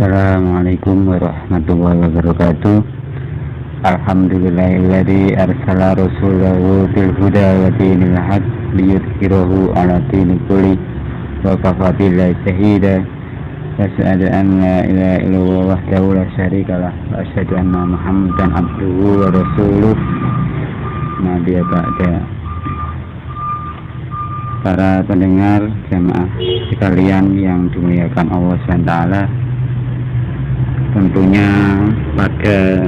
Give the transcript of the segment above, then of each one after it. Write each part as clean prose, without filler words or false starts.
Assalamualaikum warahmatullahi wabarakatuh. Alhamdulillahilladzi arsala rasulahu bil huda wa dinil haq liyudhhirahu 'ala dini kulli wa kafa billahi shahida. Asyhadu an la ilaha illallah wahdahu la syarikalah wa asyhadu anna Muhammadan abduhu wa rasuluh. Nabi ba'da. Para pendengar jamaah sekalian yang dimuliakan Allah SWT, tentunya pada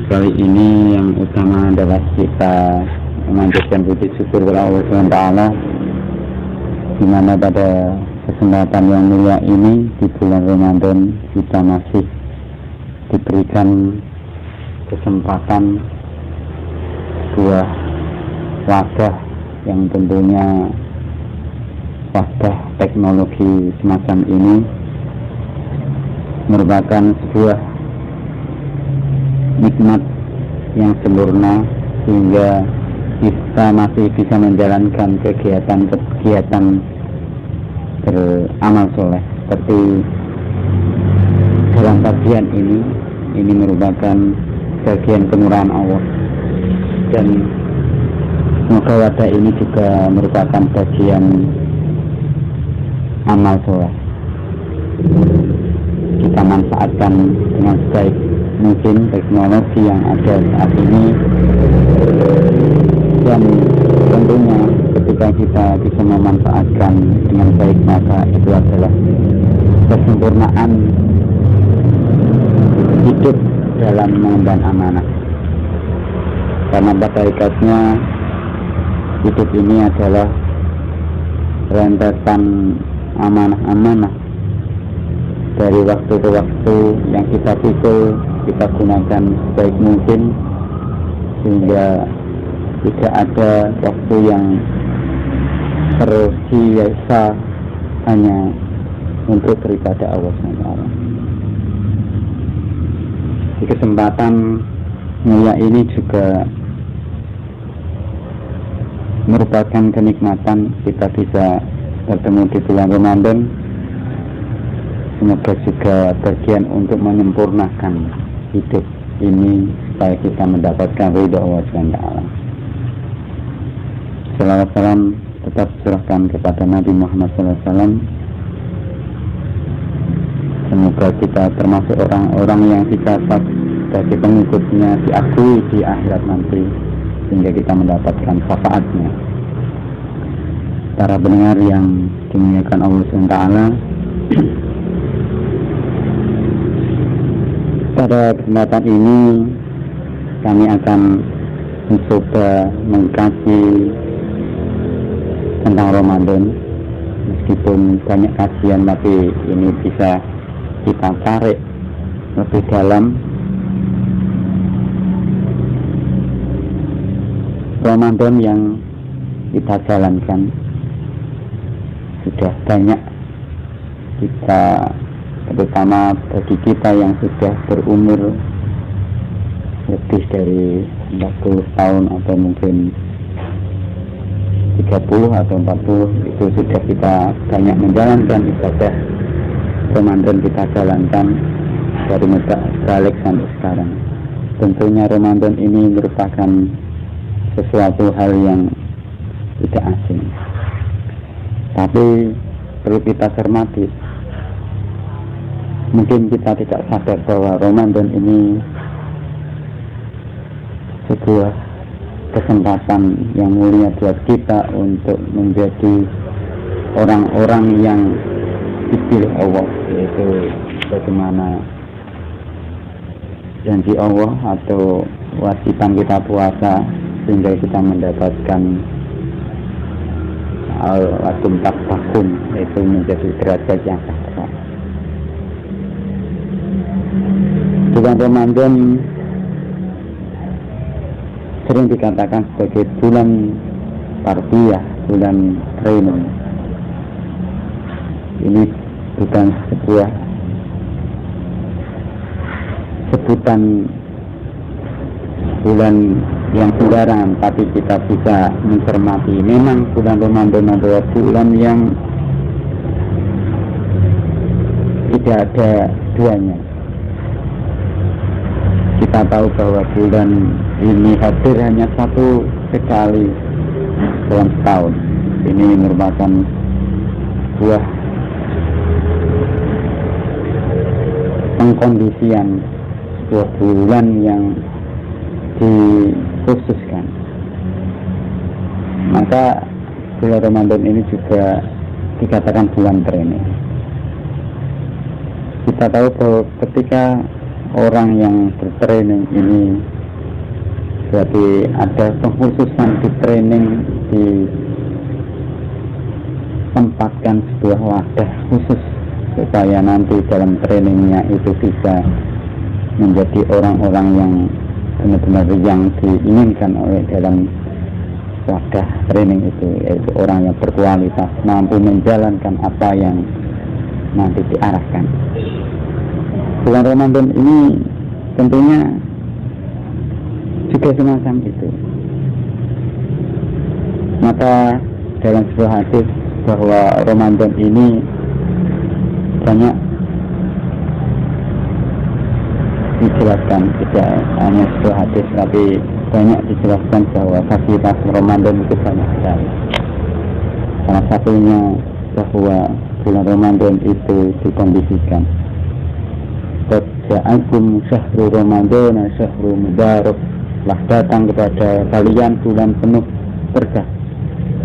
kali ini yang utama adalah kita memanjatkan puji syukur kepada Allah SWT, di mana pada kesempatan yang mulia ini di bulan Ramadan kita masih diberikan kesempatan sebuah wadah yang tentunya wadah teknologi semacam ini merupakan sebuah nikmat yang sempurna, sehingga kita masih bisa menjalankan kegiatan beramal soleh seperti dalam bagian ini merupakan bagian kemurahan Allah, dan semoga wadah ini juga merupakan bagian amal soleh. Kita manfaatkan dengan sebaik mungkin teknologi yang ada saat ini, dan tentunya ketika kita bisa memanfaatkan dengan baik, maka itu adalah kesempurnaan hidup dalam mengemban amanah. Karena pada hakikatnya hidup ini adalah rentetan amanah-amanah. Dari waktu ke waktu yang kita pikul, kita gunakan sebaik mungkin, sehingga tidak ada waktu yang tersiasa hanya untuk beribadah Allah SWT. Di kesempatan mulia ini juga merupakan kenikmatan kita bisa bertemu di bulan Ramadan. Semoga juga bagian untuk menyempurnakan hidup ini supaya kita mendapatkan ridho Allah SWT. Salawat salam tetap serahkan kepada Nabi Muhammad SAW. Semoga kita termasuk orang-orang yang dicatat sebagai pengikutnya, diakui di akhirat nanti, sehingga kita mendapatkan syafaatnya. Para pendengar yang dimuliakan Allah SWT, pada kesempatan ini kami akan mencoba mengkaji tentang Ramadan. Meskipun banyak kajian, tapi ini bisa kita tarik lebih dalam. Ramadan yang kita jalankan sudah banyak, kita terutama bagi kita yang sudah berumur lebih dari 40 tahun atau mungkin 30 atau 40, itu sudah kita banyak menjalankan ibadah Ramadan. Kita jalankan dari masa balik sampai sekarang. Tentunya Ramadan ini merupakan sesuatu hal yang tidak asing, tapi perlu kita cermati. Mungkin kita tidak sadar bahwa Ramadan ini sebuah kesempatan yang mulia buat kita untuk menjadi orang-orang yang dipilih Allah, yaitu bagaimana janji Allah atau wajiban kita puasa, sehingga kita mendapatkan al-lakum takhun, yaitu menjadi derajat yang sahih. Bulan Ramadan sering dikatakan sebagai bulan tarbiyah, bulan training. Ini bukan sebuah sebutan bulan yang sembarangan, tapi kita bisa mencermati. Memang bulan Ramadan adalah bulan yang tidak ada duanya. Kita tahu bahwa bulan ini hadir hanya satu sekali dalam setahun. Ini merupakan sebuah pengkondisian sebuah bulan yang dikhususkan. Maka bulan Ramadan ini juga dikatakan bulan training. Kita tahu bahwa ketika orang yang bertraining ini berarti ada pengkhususan di training, ditempatkan sebuah wadah khusus supaya nanti dalam trainingnya itu bisa menjadi orang-orang yang benar-benar yang diinginkan oleh dalam wadah training itu, yaitu orang yang berkualitas, mampu menjalankan apa yang nanti diarahkan. Bulan Ramadan ini tentunya juga semacam itu. Maka dalam sebuah hadis bahwa Ramadan ini banyak dijelaskan, tidak hanya sebuah hadis tapi banyak dijelaskan bahwa fasilitas Ramadan itu banyak sekali. Salah satunya bahwa bulan Ramadan itu dikondisikan. Qad ja'akum syahru Ramadan syahru mubarak, telah datang kepada kalian bulan penuh berkah,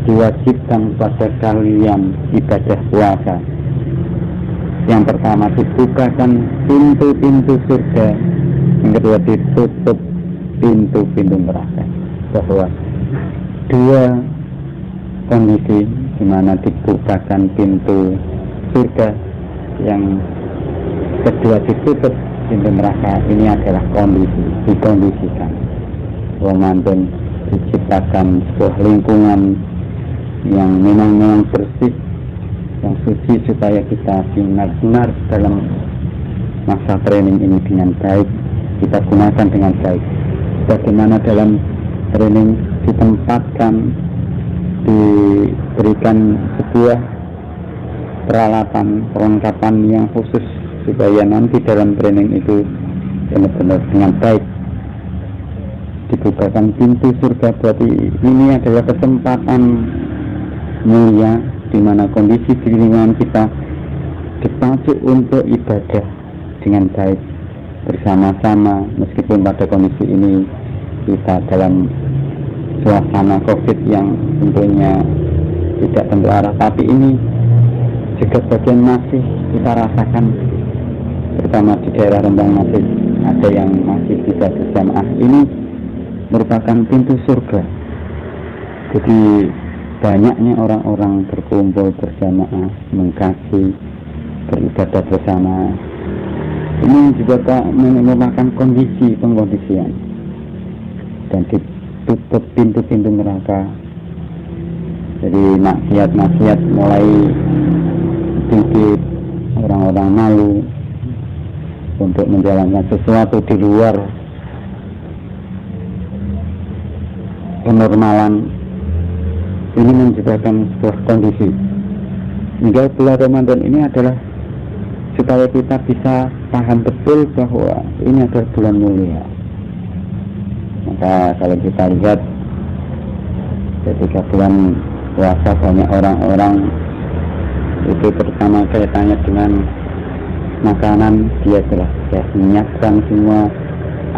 diwajibkan kepada kalian ibadah puasa. Yang pertama dibukakan pintu-pintu surga, yang kedua ditutup pintu-pintu neraka. Bahwa dua kondisi di mana dibukakan pintu surga, yang kedua ditutup pintu neraka, ini adalah kondisi, dikondisikan. Ramadan diciptakan sebuah lingkungan yang memang bersih, yang suci, supaya kita benar-benar dalam masa training ini dengan baik, kita gunakan dengan baik. Bagaimana dalam training ditempatkan, diberikan sebuah peralatan, perlengkapan yang khusus supaya nanti dalam training itu benar-benar dengan baik. Dibukakan pintu surga, berarti ini adalah kesempatan mulia di mana kondisi di lingkungan kita dipacu untuk ibadah dengan baik bersama-sama, meskipun pada kondisi ini kita dalam suasana COVID yang tentunya tidak tentu arah, tapi ini juga bagian masih kita rasakan, terutama di daerah Rembang masih ada yang masih bisa berjamaah. Ini merupakan pintu surga. Jadi banyaknya orang-orang berkumpul berjamaah, mengkaji, beribadah bersama. Ini juga merupakan kondisi pengkondisian, dan ditutup pintu-pintu neraka. Jadi maksiat-maksiat mulai sedikit, orang-orang malu untuk menjalankan sesuatu di luar kenormalan. Ini menciptakan sebuah kondisi hingga bulan Ramadan ini adalah supaya kita bisa paham betul bahwa ini adalah bulan mulia. Maka kalau kita lihat ketika bulan puasa, banyak orang-orang itu terutama kaitannya dengan makanan, dia telah menyiapkan semua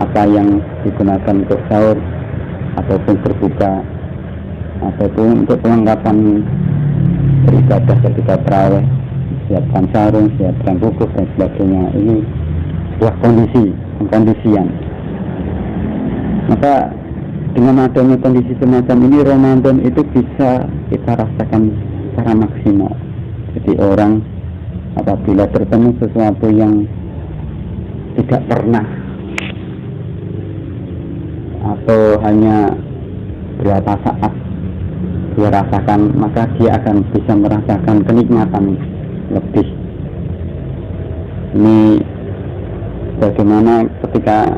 apa yang digunakan untuk sahur ataupun berbuka, ataupun untuk perlengkapan beribadah ketika tarawih, siapkan sarung, siapkan wukuf dan sebagainya. Ini sebuah kondisian. Maka dengan adanya kondisi semacam ini, Ramadan itu bisa kita rasakan secara maksimal. Jadi orang apabila bertemu sesuatu yang tidak pernah atau hanya berapa saat dia rasakan, maka dia akan bisa merasakan kenikmatan lebih. Ini bagaimana ketika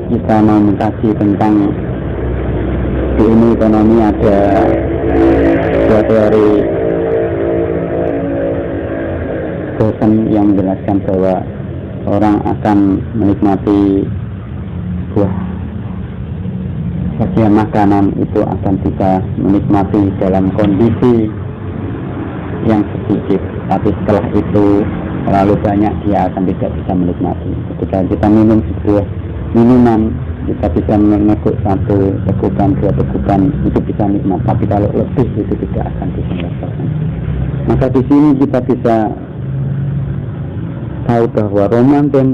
kita mau mengkaji tentang ilmu ekonomi, ada dua teori dosen yang menjelaskan bahwa orang akan menikmati buah bagian makanan itu akan bisa menikmati dalam kondisi yang sedikit, tapi setelah itu terlalu banyak dia akan tidak bisa menikmati. Ketika kita minum sebuah minuman, kita bisa meneguk satu tegukan, dua tegukan, itu bisa nikmat, tapi kalau lebih itu tidak akan bisa merasakan. Maka di sini kita bisa tahu bahwa Ramadan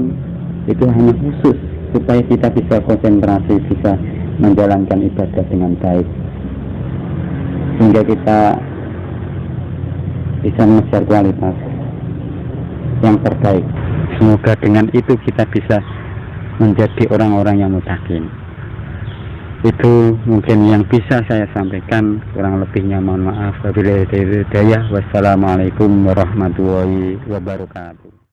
itu hanya khusus supaya kita bisa konsentrasi, bisa menjalankan ibadah dengan baik, sehingga kita bisa mengejar kualitas yang terbaik. Semoga dengan itu kita bisa menjadi orang-orang yang mutakin. Itu mungkin yang bisa saya sampaikan, kurang lebihnya mohon maaf. Wabillahi taufiq wal hidayah. Wassalamualaikum warahmatullahi wabarakatuh.